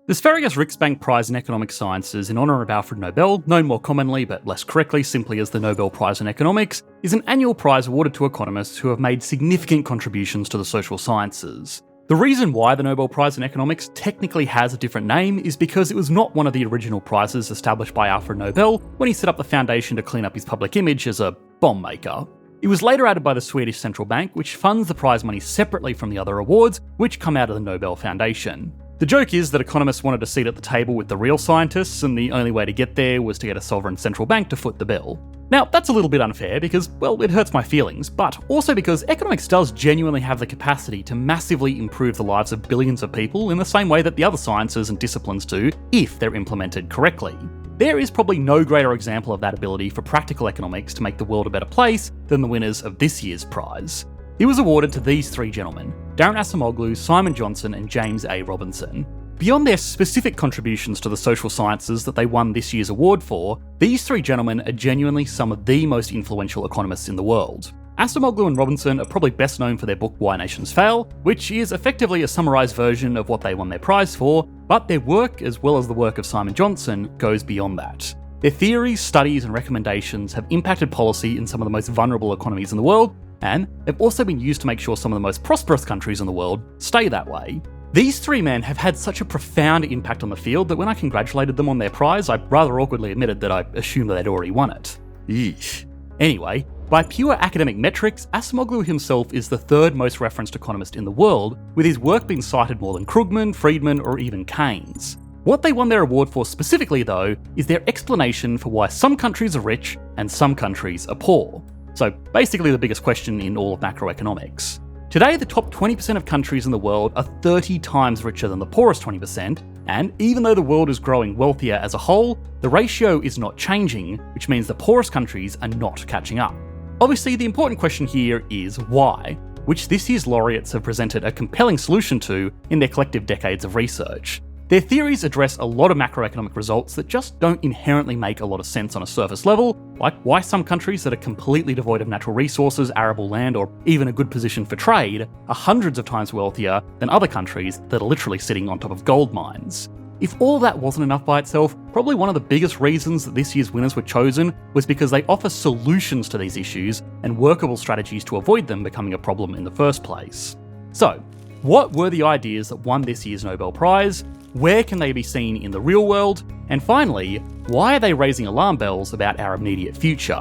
The Sveriges Riksbank Prize in Economic Sciences in honour of Alfred Nobel, known more commonly but less correctly simply as the Nobel Prize in Economics, is an annual prize awarded to economists who have made significant contributions to the social sciences. The reason why the Nobel Prize in Economics technically has a different name is because it was not one of the original prizes established by Alfred Nobel when he set up the foundation to clean up his public image as a bomb maker. It was later added by the Swedish Central Bank, which funds the prize money separately from the other awards, which come out of the Nobel Foundation. The joke is that economists wanted a seat at the table with the real scientists, and the only way to get there was to get a sovereign central bank to foot the bill. Now, that's a little bit unfair because, well, it hurts my feelings, but also because economics does genuinely have the capacity to massively improve the lives of billions of people in the same way that the other sciences and disciplines do, if they're implemented correctly. There is probably no greater example of that ability for practical economics to make the world a better place than the winners of this year's prize. It was awarded to these three gentlemen: Daron Acemoglu, Simon Johnson, and James A. Robinson. Beyond their specific contributions to the social sciences that they won this year's award for, these three gentlemen are genuinely some of the most influential economists in the world. Acemoglu and Robinson are probably best known for their book Why Nations Fail, which is effectively a summarised version of what they won their prize for, but their work, as well as the work of Simon Johnson, goes beyond that. Their theories, studies, and recommendations have impacted policy in some of the most vulnerable economies in the world, and they've also been used to make sure some of the most prosperous countries in the world stay that way. These three men have had such a profound impact on the field that when I congratulated them on their prize, I rather awkwardly admitted that I assumed that they'd already won it. Eesh. Anyway, by pure academic metrics, Acemoglu himself is the third most referenced economist in the world, with his work being cited more than Krugman, Friedman, or even Keynes. What they won their award for specifically, though, is their explanation for why some countries are rich and some countries are poor. So basically the biggest question in all of macroeconomics. Today, the top 20% of countries in the world are 30 times richer than the poorest 20%, and even though the world is growing wealthier as a whole, the ratio is not changing, which means the poorest countries are not catching up. Obviously, the important question here is why, which this year's laureates have presented a compelling solution to in their collective decades of research. Their theories address a lot of macroeconomic results that just don't inherently make a lot of sense on a surface level, like why some countries that are completely devoid of natural resources, arable land, or even a good position for trade are hundreds of times wealthier than other countries that are literally sitting on top of gold mines. If all that wasn't enough by itself, probably one of the biggest reasons that this year's winners were chosen was because they offer solutions to these issues and workable strategies to avoid them becoming a problem in the first place. So, what were the ideas that won this year's Nobel Prize? Where can they be seen in the real world? And finally, why are they raising alarm bells about our immediate future?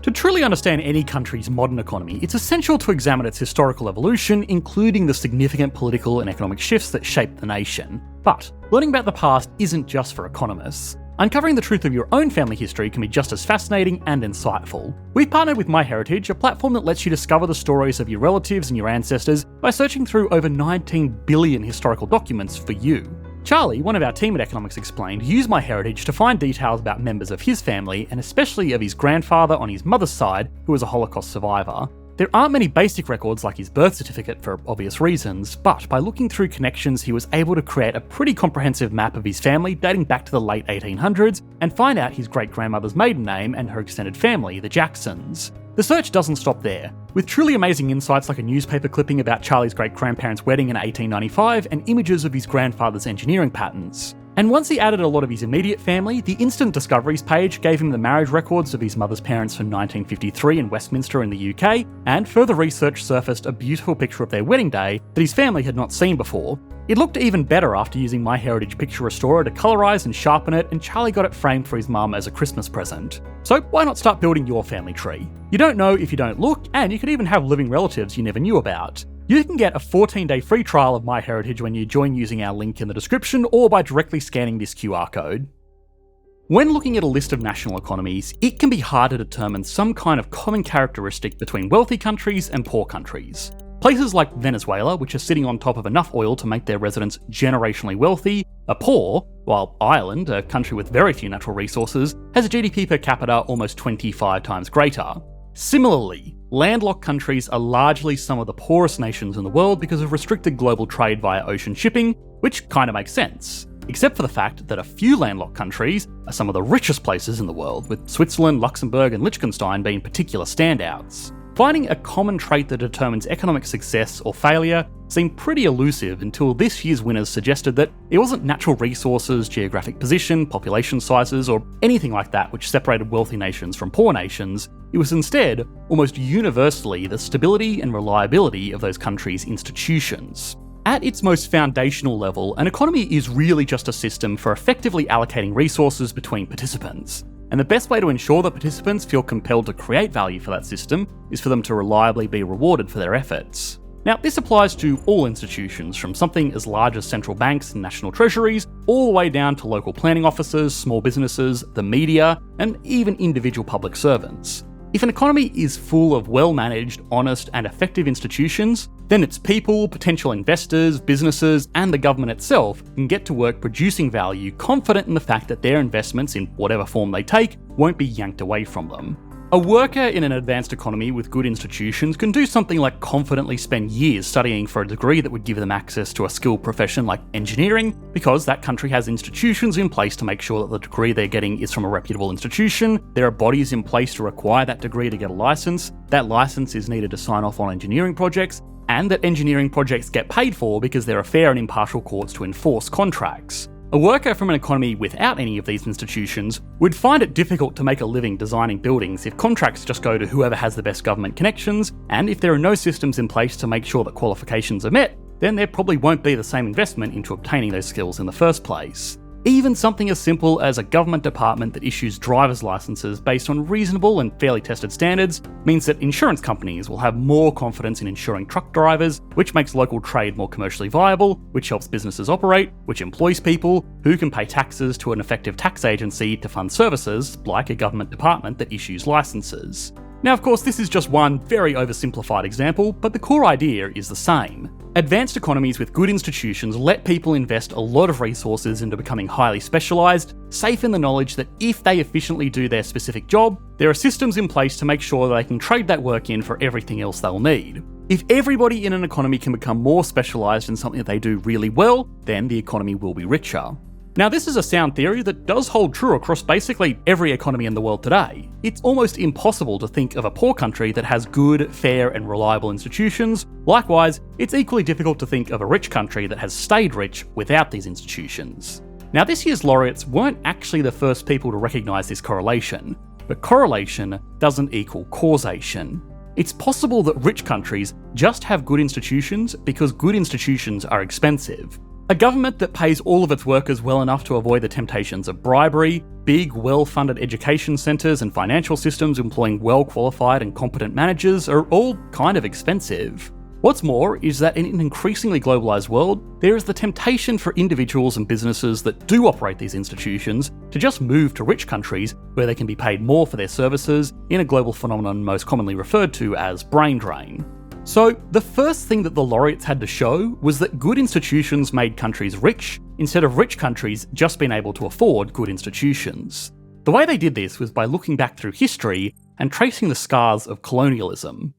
To truly understand any country's modern economy, it's essential to examine its historical evolution, including the significant political and economic shifts that shaped the nation. But learning about the past isn't just for economists. Uncovering the truth of your own family history can be just as fascinating and insightful. We've partnered with MyHeritage, a platform that lets you discover the stories of your relatives and your ancestors by searching through over 19 billion historical documents for you. Charlie, one of our team at Economics Explained, used MyHeritage to find details about members of his family, and especially of his grandfather on his mother's side, who was a Holocaust survivor. There aren't many basic records like his birth certificate for obvious reasons, but by looking through connections he was able to create a pretty comprehensive map of his family dating back to the late 1800s and find out his great-grandmother's maiden name and her extended family, the Jacksons. The search doesn't stop there. With truly amazing insights like a newspaper clipping about Charlie's great-grandparents' wedding in 1895 and images of his grandfather's engineering patents. And once he added a lot of his immediate family, the Instant Discoveries page gave him the marriage records of his mother's parents from 1953 in Westminster in the UK, and further research surfaced a beautiful picture of their wedding day that his family had not seen before. It looked even better after using MyHeritage Picture Restorer to colorise and sharpen it, and Charlie got it framed for his mum as a Christmas present. So why not start building your family tree? You don't know if you don't look, and you could even have living relatives you never knew about. You can get a 14-day free trial of MyHeritage when you join using our link in the description or by directly scanning this QR code. When looking at a list of national economies, it can be hard to determine some kind of common characteristic between wealthy countries and poor countries. Places like Venezuela, which are sitting on top of enough oil to make their residents generationally wealthy, are poor, while Ireland, a country with very few natural resources, has a GDP per capita almost 25 times greater. Similarly, landlocked countries are largely some of the poorest nations in the world because of restricted global trade via ocean shipping, which kind of makes sense. Except for the fact that a few landlocked countries are some of the richest places in the world, with Switzerland, Luxembourg and Liechtenstein being particular standouts. finding a common trait that determines economic success or failure seemed pretty elusive until this year's winners suggested that it wasn't natural resources, geographic position, population sizes, or anything like that which separated wealthy nations from poor nations. It was instead, almost universally, the stability and reliability of those countries' institutions. At its most foundational level, an economy is really just a system for effectively allocating resources between participants. And the best way to ensure that participants feel compelled to create value for that system is for them to reliably be rewarded for their efforts. Now, this applies to all institutions, from something as large as central banks and national treasuries, all the way down to local planning offices, small businesses, the media, and even individual public servants. If an economy is full of well-managed, honest, and effective institutions, then its people, potential investors, businesses, and the government itself can get to work producing value, confident in the fact that their investments, in whatever form they take, won't be yanked away from them. A worker in an advanced economy with good institutions can do something like confidently spend years studying for a degree that would give them access to a skilled profession like engineering, because that country has institutions in place to make sure that the degree they're getting is from a reputable institution. There are bodies in place to require that degree to get a license. That license is needed to sign off on engineering projects, and that engineering projects get paid for because there are fair and impartial courts to enforce contracts. A worker from an economy without any of these institutions would find it difficult to make a living designing buildings if contracts just go to whoever has the best government connections, and if there are no systems in place to make sure that qualifications are met, then there probably won't be the same investment into obtaining those skills in the first place. Even something as simple as a government department that issues driver's licenses based on reasonable and fairly tested standards means that insurance companies will have more confidence in insuring truck drivers, which makes local trade more commercially viable, which helps businesses operate, which employs people who can pay taxes to an effective tax agency to fund services like a government department that issues licenses. Now, of course, this is just one very oversimplified example, but the core idea is the same. Advanced economies with good institutions let people invest a lot of resources into becoming highly specialised, safe in the knowledge that if they efficiently do their specific job, there are systems in place to make sure they can trade that work in for everything else they'll need. If everybody in an economy can become more specialised in something that they do really well, then the economy will be richer. Now, this is a sound theory that does hold true across basically every economy in the world today. It's almost impossible to think of a poor country that has good, fair, and reliable institutions. Likewise, it's equally difficult to think of a rich country that has stayed rich without these institutions. Now, this year's laureates weren't actually the first people to recognise this correlation, but correlation doesn't equal causation. It's possible that rich countries just have good institutions because good institutions are expensive. A government that pays all of its workers well enough to avoid the temptations of bribery, big, well-funded education centres and financial systems employing well-qualified and competent managers are all kind of expensive. What's more is that in an increasingly globalised world, there is the temptation for individuals and businesses that do operate these institutions to just move to rich countries where they can be paid more for their services in a global phenomenon most commonly referred to as brain drain. So, the first thing that the laureates had to show was that good institutions made countries rich, instead of rich countries just being able to afford good institutions. The way they did this was by looking back through history and tracing the scars of colonialism.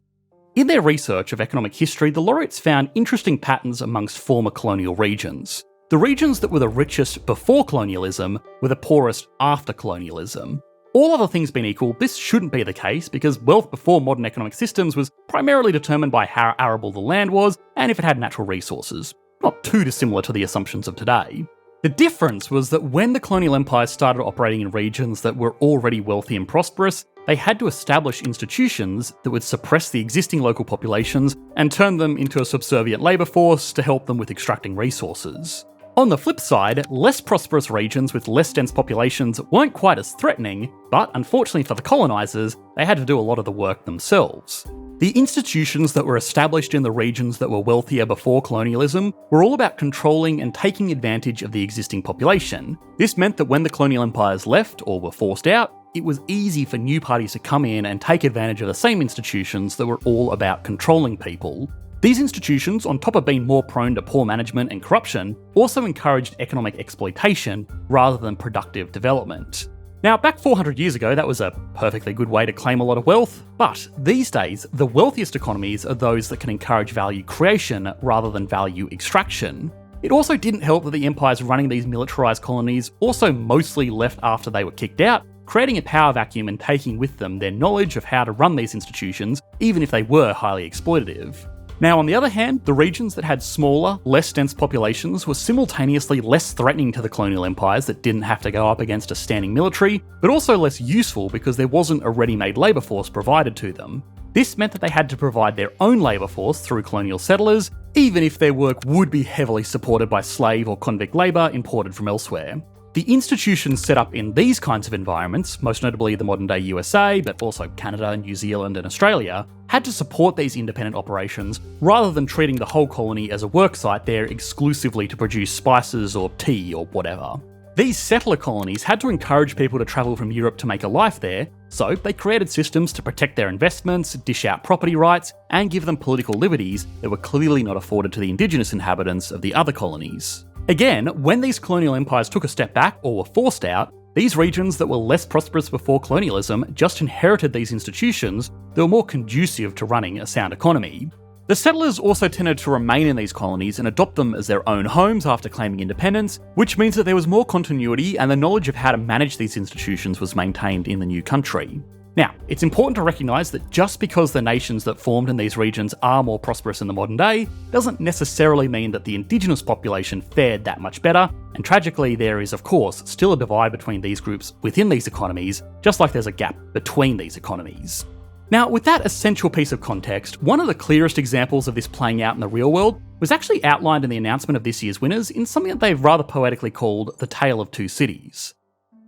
In their research of economic history, the laureates found interesting patterns amongst former colonial regions. The regions that were the richest before colonialism were the poorest after colonialism. All other things being equal, this shouldn't be the case because wealth before modern economic systems was primarily determined by how arable the land was and if it had natural resources. Not too dissimilar to the assumptions of today. The difference was that when the colonial empires started operating in regions that were already wealthy and prosperous, they had to establish institutions that would suppress the existing local populations and turn them into a subservient labour force to help them with extracting resources. On the flip side, less prosperous regions with less dense populations weren't quite as threatening, but unfortunately for the colonisers, they had to do a lot of the work themselves. The institutions that were established in the regions that were wealthier before colonialism were all about controlling and taking advantage of the existing population. This meant that when the colonial empires left or were forced out, it was easy for new parties to come in and take advantage of the same institutions that were all about controlling people. These institutions, on top of being more prone to poor management and corruption, also encouraged economic exploitation rather than productive development. Now, back 400 years ago, that was a perfectly good way to claim a lot of wealth, but these days, the wealthiest economies are those that can encourage value creation rather than value extraction. It also didn't help that the empires running these militarised colonies also mostly left after they were kicked out, creating a power vacuum and taking with them their knowledge of how to run these institutions, even if they were highly exploitative. Now, on the other hand, the regions that had smaller, less dense populations were simultaneously less threatening to the colonial empires that didn't have to go up against a standing military, but also less useful because there wasn't a ready-made labour force provided to them. This meant that they had to provide their own labour force through colonial settlers, even if their work would be heavily supported by slave or convict labour imported from elsewhere. The institutions set up in these kinds of environments, most notably the modern-day USA, but also Canada, New Zealand and Australia, had to support these independent operations rather than treating the whole colony as a worksite there exclusively to produce spices or tea or whatever. These settler colonies had to encourage people to travel from Europe to make a life there, so they created systems to protect their investments, dish out property rights, and give them political liberties that were clearly not afforded to the indigenous inhabitants of the other colonies. Again, when these colonial empires took a step back or were forced out, these regions that were less prosperous before colonialism just inherited these institutions that were more conducive to running a sound economy. The settlers also tended to remain in these colonies and adopt them as their own homes after claiming independence, which means that there was more continuity and the knowledge of how to manage these institutions was maintained in the new country. Now, it's important to recognise that just because the nations that formed in these regions are more prosperous in the modern day, doesn't necessarily mean that the indigenous population fared that much better, and tragically there is of course still a divide between these groups within these economies, just like there's a gap between these economies. Now, with that essential piece of context, one of the clearest examples of this playing out in the real world was actually outlined in the announcement of this year's winners in something that they've rather poetically called the Tale of Two Cities.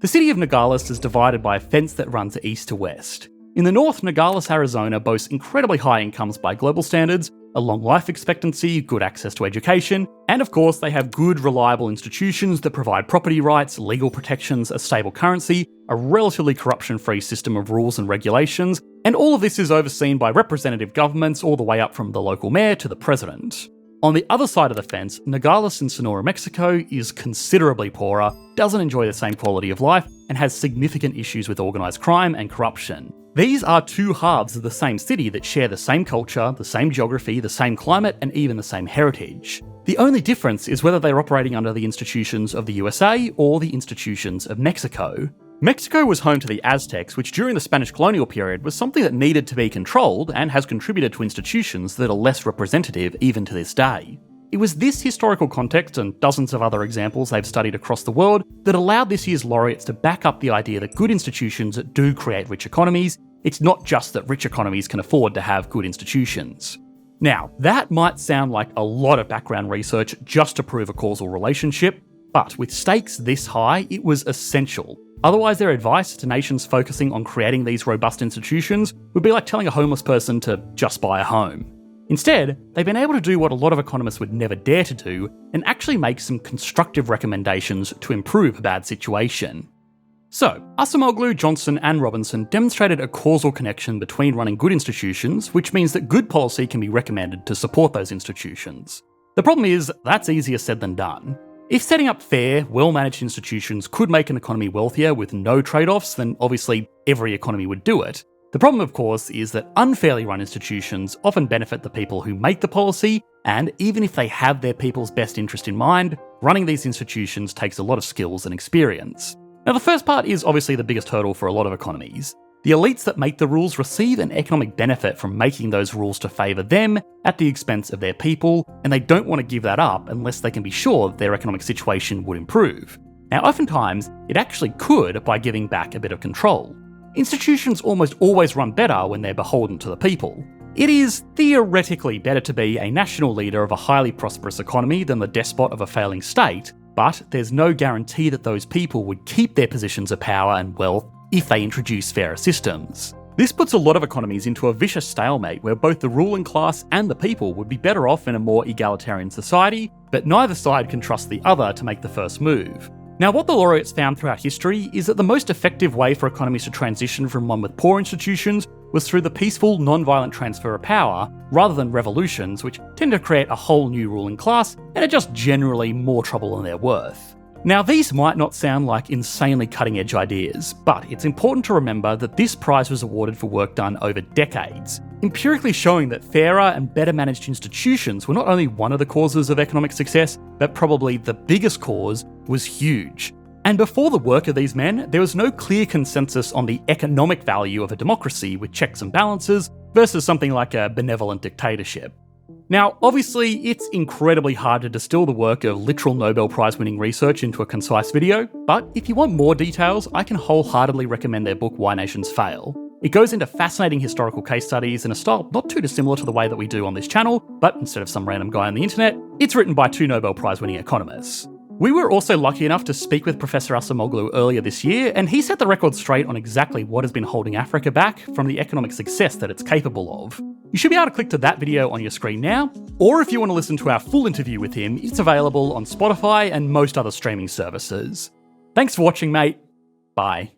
The city of Nogales is divided by a fence that runs east to west. In the north, Nogales, Arizona boasts incredibly high incomes by global standards, a long life expectancy, good access to education, and of course they have good, reliable institutions that provide property rights, legal protections, a stable currency, a relatively corruption-free system of rules and regulations, and all of this is overseen by representative governments all the way up from the local mayor to the president. On the other side of the fence, Nogales in Sonora, Mexico is considerably poorer, doesn't enjoy the same quality of life, and has significant issues with organised crime and corruption. These are two halves of the same city that share the same culture, the same geography, the same climate, and even the same heritage. The only difference is whether they're operating under the institutions of the USA or the institutions of Mexico. Mexico was home to the Aztecs, which during the Spanish colonial period was something that needed to be controlled and has contributed to institutions that are less representative even to this day. It was this historical context and dozens of other examples they've studied across the world that allowed this year's laureates to back up the idea that good institutions do create rich economies. It's not just that rich economies can afford to have good institutions. Now, that might sound like a lot of background research just to prove a causal relationship, but with stakes this high, it was essential. Otherwise, their advice to nations focusing on creating these robust institutions would be like telling a homeless person to just buy a home. Instead, they've been able to do what a lot of economists would never dare to do, and actually make some constructive recommendations to improve a bad situation. So, Acemoglu, Johnson and Robinson demonstrated a causal connection between running good institutions, which means that good policy can be recommended to support those institutions. The problem is, that's easier said than done. If setting up fair, well-managed institutions could make an economy wealthier with no trade-offs, then obviously every economy would do it. The problem, of course, is that unfairly run institutions often benefit the people who make the policy, and even if they have their people's best interest in mind, running these institutions takes a lot of skills and experience. Now, the first part is obviously the biggest hurdle for a lot of economies. The elites that make the rules receive an economic benefit from making those rules to favour them at the expense of their people, and they don't want to give that up unless they can be sure that their economic situation would improve. Now, oftentimes, it actually could by giving back a bit of control. Institutions almost always run better when they're beholden to the people. It is theoretically better to be a national leader of a highly prosperous economy than the despot of a failing state, but there's no guarantee that those people would keep their positions of power and wealth if they introduce fairer systems. This puts a lot of economies into a vicious stalemate where both the ruling class and the people would be better off in a more egalitarian society, but neither side can trust the other to make the first move. Now, what the laureates found throughout history is that the most effective way for economies to transition from one with poor institutions was through the peaceful, non-violent transfer of power, rather than revolutions, which tend to create a whole new ruling class and are just generally more trouble than they're worth. Now, these might not sound like insanely cutting-edge ideas, but it's important to remember that this prize was awarded for work done over decades, empirically showing that fairer and better managed institutions were not only one of the causes of economic success, but probably the biggest cause was huge. And before the work of these men, there was no clear consensus on the economic value of a democracy with checks and balances versus something like a benevolent dictatorship. Now, obviously, it's incredibly hard to distill the work of literal Nobel Prize winning research into a concise video, but if you want more details, I can wholeheartedly recommend their book Why Nations Fail. It goes into fascinating historical case studies in a style not too dissimilar to the way that we do on this channel, but instead of some random guy on the internet, it's written by 2 Nobel Prize winning economists. We were also lucky enough to speak with Professor Acemoglu earlier this year, and he set the record straight on exactly what has been holding Africa back from the economic success that it's capable of. You should be able to click to that video on your screen now, or if you want to listen to our full interview with him, it's available on Spotify and most other streaming services. Thanks for watching, mate. Bye.